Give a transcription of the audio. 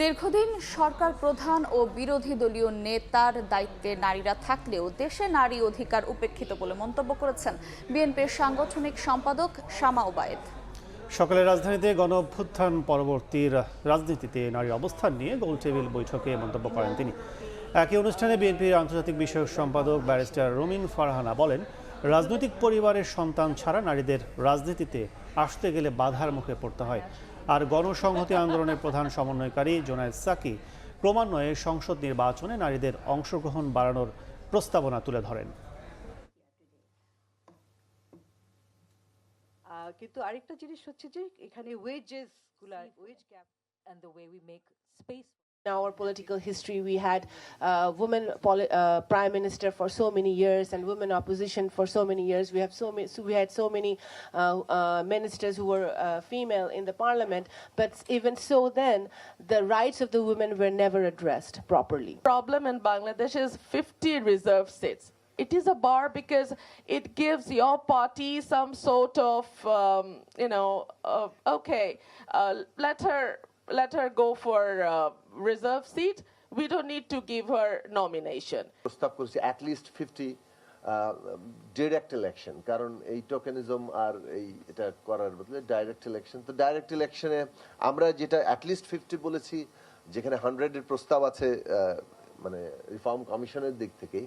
দীর্ঘদিন সরকার প্রধান ও বিরোধী দলীয় নেতার দায়িত্বে নারীরা থাকলেও দেশে নারী অধিকার উপেক্ষিত বলে মন্তব্য করেছেন বিএনপির সাংগঠনিক সম্পাদক শামা ওবায়েদ। সকালে রাজধানীতে গণঅভ্যুত্থান পরবর্তী রাজনীতিতে নারীর অবস্থান নিয়ে গোলটেবিল বৈঠকে মন্তব্য করেন তিনি। একই অনুষ্ঠানে বিএনপির আন্তর্জাতিক বিষয়ক সম্পাদক ব্যারিস্টার রুমিন ফারহানা বলেন, রাজনৈতিক পরিবারের সন্তান ছাড়া নারীদের রাজনীতিতে আসতে গেলে বাধার মুখে পড়তে হয়। আর গণসংহতি আন্দোলনের প্রধান সমন্বয়কারী জোনায়েদ সাকি ক্রমান্বয়ে সংসদ নির্বাচনে নারীদের অংশগ্রহণ বাড়ানোর প্রস্তাবনা তুলে ধরেন। কিন্তু আরেকটা জিনিস হচ্ছে যে এখানে ওয়েজেস গুলা wage gap and the way we make space. in our political history we had women prime minister for so many years and women opposition for so many years. We had so many ministers who were female in the parliament, but even so then the rights of the women were never addressed properly. Problem in Bangladesh is 50 reserved seats. It is a bar because it gives your party some sort of let her go for reserve seat. We don't need to give her nomination. প্রস্তাব করেছি at least 50 direct election, কারণ এই tokenism আর এটা করার বদলে direct election. তো direct ইলেকশনে আমরা যেটা at least 50 বলেছি, যেখানে 100 এর প্রস্তাব আছে মানে রিফর্ম কমিশনের দিক থেকেই।